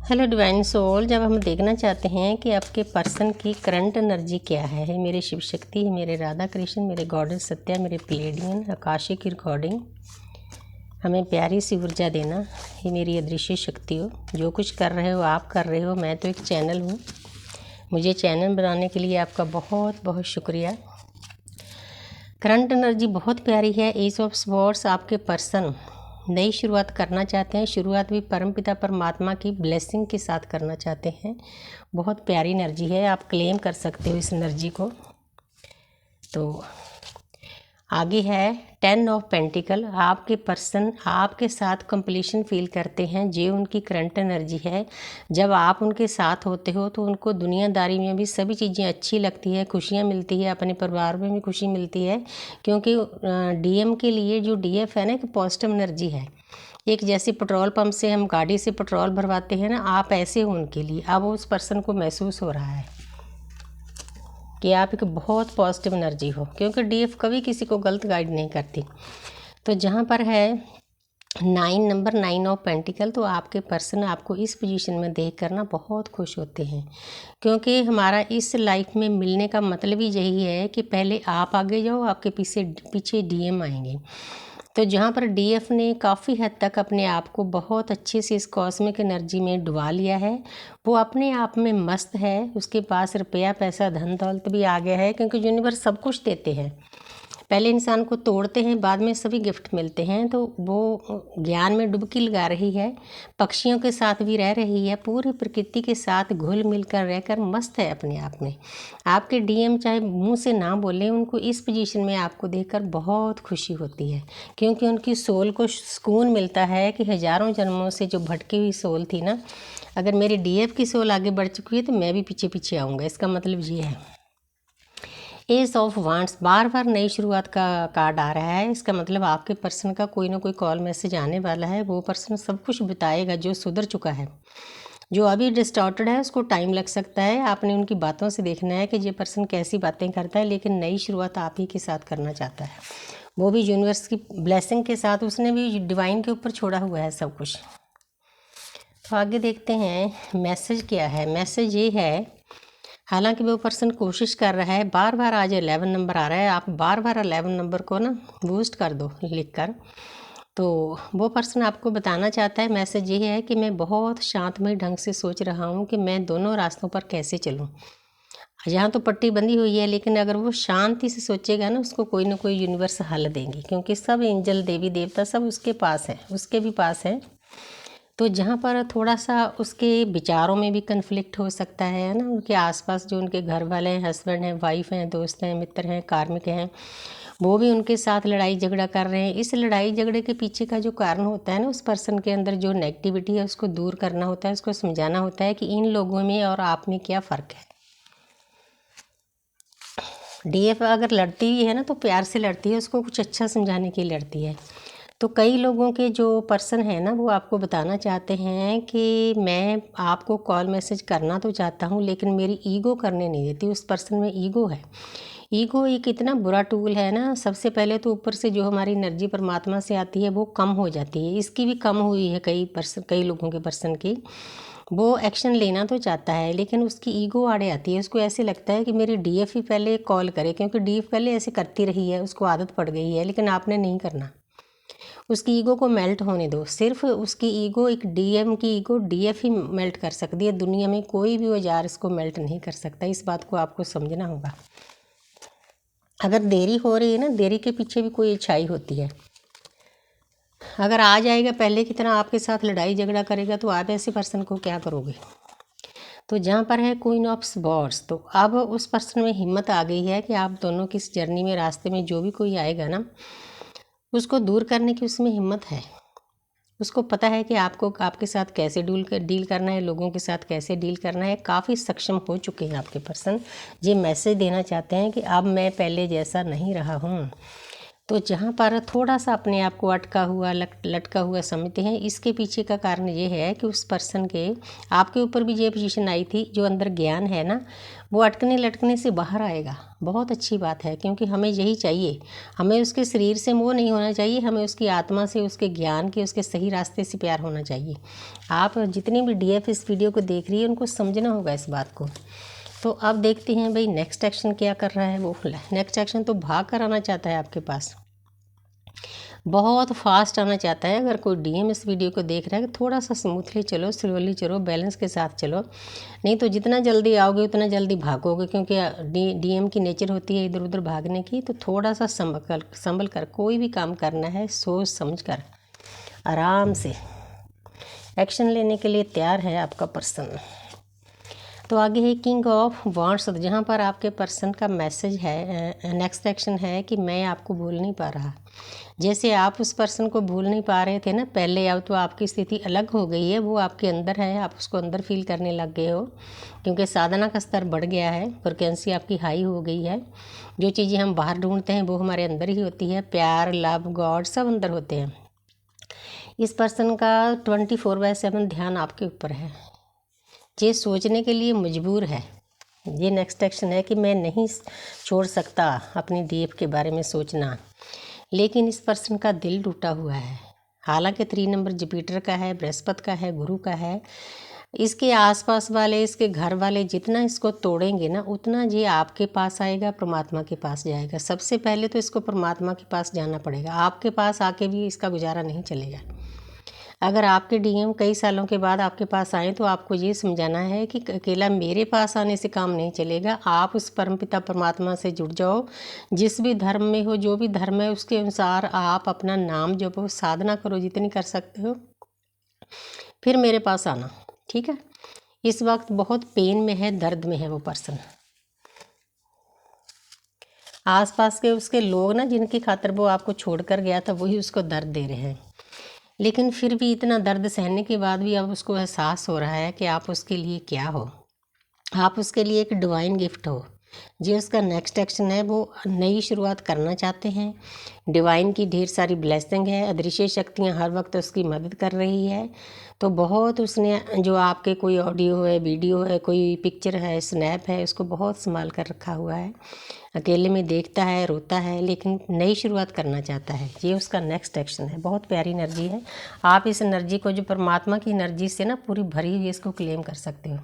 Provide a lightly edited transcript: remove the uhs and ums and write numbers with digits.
Hello divine soul, जब हम देखना चाहते हैं कि आपके पर्सन की करंट एनर्जी क्या है, मेरे शिव शक्ति, मेरे राधा कृष्ण, मेरे गॉडेस सत्या, मेरे प्लेडियन आकाशिक रिकॉर्डिंग हमें प्यारी सी ऊर्जा देना। ये मेरी अदृश्य शक्ति हो, जो कुछ कर रहे हो आप कर रहे हो, मैं तो एक चैनल हूँ। मुझे चैनल बनाने के लिए आपका बहुत बहुत शुक्रिया। करंट एनर्जी बहुत प्यारी है। एस ऑफ स्वॉर्ड्स, आपके पर्सन नई शुरुआत करना चाहते हैं। शुरुआत भी परमपिता परमात्मा की ब्लेसिंग के साथ करना चाहते हैं। बहुत प्यारी एनर्जी है, आप क्लेम कर सकते हो इस एनर्जी को। तो आगे है 10 ऑफ पेंटिकल। आपके पर्सन आपके साथ कंप्लीशन फील करते हैं, जो उनकी करंट एनर्जी है। जब आप उनके साथ होते हो तो उनको दुनियादारी में भी सभी चीज़ें अच्छी लगती है, खुशियाँ मिलती है, अपने परिवार में भी खुशी मिलती है। क्योंकि डीएम के लिए जो डीएफ है ना, एक पॉजिटिव एनर्जी है। एक जैसे पेट्रोल पंप से हम गाड़ी से पेट्रोल भरवाते हैं ना, आप ऐसे हो उनके लिए। अब उस पर्सन को महसूस हो रहा है कि आप एक बहुत पॉजिटिव एनर्जी हो, क्योंकि डीएफ कभी किसी को गलत गाइड नहीं करती। तो जहाँ पर है 9 नंबर 9 ऑफ पेंटिकल, तो आपके पर्सन आपको इस पोजीशन में देख कर ना बहुत खुश होते हैं। क्योंकि हमारा इस लाइफ में मिलने का मतलब ही यही है कि पहले आप आगे जाओ, आपके पीछे पीछे डीएम आएंगे। तो जहाँ पर डीएफ ने काफ़ी हद तक अपने आप को बहुत अच्छे से इस कॉस्मिक एनर्जी में डुबा लिया है, वो अपने आप में मस्त है। उसके पास रुपया पैसा धन दौलत भी आ गया है, क्योंकि यूनिवर्स सब कुछ देते हैं। पहले इंसान को तोड़ते हैं, बाद में सभी गिफ्ट मिलते हैं। तो वो ज्ञान में डुबकी लगा रही है, पक्षियों के साथ भी रह रही है, पूरी प्रकृति के साथ घुल मिल कर रहकर मस्त है अपने आप में। आपके डीएम चाहे मुंह से ना बोलें, उनको इस पोजीशन में आपको देखकर बहुत खुशी होती है। क्योंकि उनकी सोल को सुकून मिलता है कि हज़ारों जन्मों से जो भटकी हुई सोल थी ना, अगर मेरी डीएफ की सोल आगे बढ़ चुकी है तो मैं भी पीछे पीछे आऊँगा। इसका मतलब ये है। एस ऑफ वांड्स, बार बार नई शुरुआत का कार्ड आ रहा है। इसका मतलब आपके पर्सन का कोई ना कोई कॉल मैसेज आने वाला है। वो पर्सन सब कुछ बताएगा जो सुधर चुका है। जो अभी डिस्टॉर्टेड है उसको टाइम लग सकता है। आपने उनकी बातों से देखना है कि ये पर्सन कैसी बातें करता है, लेकिन नई शुरुआत आप ही के साथ करना चाहता है, वो भी यूनिवर्स की ब्लेसिंग के साथ। उसने भी डिवाइन के ऊपर छोड़ा हुआ है सब कुछ। तो आगे देखते हैं मैसेज क्या है। मैसेज ये है, हालांकि वो पर्सन कोशिश कर रहा है, बार बार आज 11 नंबर आ रहा है, आप बार बार 11 नंबर को ना बूस्ट कर दो लिख कर। तो वो पर्सन आपको बताना चाहता है, मैसेज ये है कि मैं बहुत शांतमय ढंग से सोच रहा हूँ कि मैं दोनों रास्तों पर कैसे चलूँ। यहाँ तो पट्टी बंधी हुई है, लेकिन अगर वो शांति से सोचेगा ना, उसको कोई ना कोई यूनिवर्स हल देंगे। क्योंकि सब एंजल देवी देवता सब उसके पास हैं, उसके भी पास हैं। तो जहाँ पर थोड़ा सा उसके विचारों में भी कन्फ्लिक्ट हो सकता है ना, उनके आसपास जो उनके घर वाले हैं, हस्बैंड हैं, वाइफ हैं, दोस्त हैं, मित्र हैं, कार्मिक हैं, वो भी उनके साथ लड़ाई झगड़ा कर रहे हैं। इस लड़ाई झगड़े के पीछे का जो कारण होता है ना, उस पर्सन के अंदर जो नेगेटिविटी है उसको दूर करना होता है, उसको समझाना होता है कि इन लोगों में और आप में क्या फ़र्क है। डीएफ अगर लड़ती भी है ना तो प्यार से लड़ती है, उसको कुछ अच्छा समझाने के लिए लड़ती है। तो कई लोगों के जो पर्सन है ना, वो आपको बताना चाहते हैं कि मैं आपको कॉल मैसेज करना तो चाहता हूँ, लेकिन मेरी ईगो करने नहीं देती। उस पर्सन में ईगो है। ईगो एक इतना बुरा टूल है ना। सबसे पहले तो ऊपर से जो हमारी एनर्जी परमात्मा से आती है वो कम हो जाती है। इसकी भी कम हुई है कई लोगों के पर्सन की। वो एक्शन लेना तो चाहता है, लेकिन उसकी ईगो आड़े आती है। उसको ऐसे लगता है कि मेरी डीएफ ही पहले कॉल करे, क्योंकि डीएफ पहले ऐसे करती रही है, उसको आदत पड़ गई है। लेकिन आपने नहीं करना। उसकी ईगो को मेल्ट होने दो। सिर्फ उसकी ईगो, एक डीएम की ईगो डीएफ ही मेल्ट कर सकती है। दुनिया में कोई भी औजार इसको मेल्ट नहीं कर सकता। इस बात को आपको समझना होगा। अगर देरी हो रही है ना, देरी के पीछे भी कोई अच्छाई होती है। अगर आ जाएगा पहले की तरह आपके साथ लड़ाई झगड़ा करेगा, तो आप ऐसे पर्सन को क्या करोगे। तो जहाँ पर है क्वीन ऑफ स्वॉर्ड्स, तो अब उस पर्सन में हिम्मत आ गई है कि आप दोनों की इस जर्नी में, रास्ते में जो भी कोई आएगा ना, उसको दूर करने की उसमें हिम्मत है। उसको पता है कि आपको आपके साथ कैसे डील करना है, लोगों के साथ कैसे डील करना है। काफ़ी सक्षम हो चुके हैं आपके पर्सन। ये मैसेज देना चाहते हैं कि अब मैं पहले जैसा नहीं रहा हूँ। तो जहाँ पर थोड़ा सा अपने आप को अटका हुआ लटका हुआ समझते हैं, इसके पीछे का कारण ये है कि उस पर्सन के आपके ऊपर भी ये पोजीशन आई थी, जो अंदर ज्ञान है ना वो अटकने लटकने से बाहर आएगा। बहुत अच्छी बात है, क्योंकि हमें यही चाहिए। हमें उसके शरीर से मोह नहीं होना चाहिए, हमें उसकी आत्मा से, उसके ज्ञान के, उसके सही रास्ते से प्यार होना चाहिए। आप जितनी भी DF इस वीडियो को देख रही है उनको समझना होगा इस बात को। तो अब देखते हैं भाई नेक्स्ट एक्शन क्या कर रहा है वो। नेक्स्ट एक्शन तो भाग कर आना चाहता है आपके पास, बहुत फास्ट आना चाहता है। अगर कोई DM इस वीडियो को देख रहा है, थोड़ा सा स्मूथली चलो, स्लोली चलो, बैलेंस के साथ चलो, नहीं तो जितना जल्दी आओगे उतना जल्दी भागोगे, क्योंकि DM की नेचर होती है इधर उधर भागने की। तो थोड़ा सा संभल कर कोई भी काम करना है, सोच समझ कर आराम से एक्शन लेने के लिए तैयार है आपका पर्सन। तो आगे है किंग ऑफ वांड्स, जहाँ पर आपके पर्सन का मैसेज है, नेक्स्ट एक्शन है कि मैं आपको भूल नहीं पा रहा। जैसे आप उस पर्सन को भूल नहीं पा रहे थे ना पहले, अब तो आपकी स्थिति अलग हो गई है, वो आपके अंदर है, आप उसको अंदर फील करने लग गए हो, क्योंकि साधना का स्तर बढ़ गया है, फ्रिक्वेंसी आपकी हाई हो गई है। जो चीज़ें हम बाहर ढूंढते हैं वो हमारे अंदर ही होती है, प्यार, लव, गॉड सब अंदर होते हैं। इस पर्सन का 24/7 ध्यान आपके ऊपर है, ये सोचने के लिए मजबूर है। ये नेक्स्ट एक्शन है कि मैं नहीं छोड़ सकता अपनी DF के बारे में सोचना, लेकिन इस पर्सन का दिल टूटा हुआ है। हालांकि 3 नंबर जुपिटर का है, बृहस्पति का है, गुरु का है। इसके आसपास वाले, इसके घर वाले जितना इसको तोड़ेंगे ना उतना ये आपके पास आएगा, परमात्मा के पास जाएगा। सबसे पहले तो इसको परमात्मा के पास जाना पड़ेगा, आपके पास आके भी इसका गुजारा नहीं चलेगा। अगर आपके DM कई सालों के बाद आपके पास आए तो आपको ये समझाना है कि अकेला मेरे पास आने से काम नहीं चलेगा, आप उस परमपिता परमात्मा से जुड़ जाओ। जिस भी धर्म में हो, जो भी धर्म है उसके अनुसार आप अपना नाम जपो, साधना करो जितनी कर सकते हो, फिर मेरे पास आना, ठीक है। इस वक्त बहुत पेन में है, दर्द में है वो पर्सन। आसपास के उसके लोग ना जिनकी खातिर वो आपको छोड़कर गया था वही उसको दर्द दे रहे हैं, लेकिन फिर भी इतना दर्द सहने के बाद भी अब उसको एहसास हो रहा है कि आप उसके लिए क्या हो, आप उसके लिए एक डिवाइन गिफ्ट हो। जो उसका नेक्स्ट एक्शन है वो नई शुरुआत करना चाहते हैं। डिवाइन की ढेर सारी ब्लेसिंग है, अदृश्य शक्तियाँ हर वक्त उसकी मदद कर रही है। तो बहुत उसने जो आपके कोई ऑडियो है, वीडियो है, कोई पिक्चर है, स्नैप है, उसको बहुत संभाल कर रखा हुआ है। अकेले में देखता है, रोता है, लेकिन नई शुरुआत करना चाहता है। ये उसका नेक्स्ट एक्शन है। बहुत प्यारी एनर्जी है। आप इस एनर्जी को, जो परमात्मा की एनर्जी से ना पूरी भरी हुई, इसको क्लेम कर सकते हो।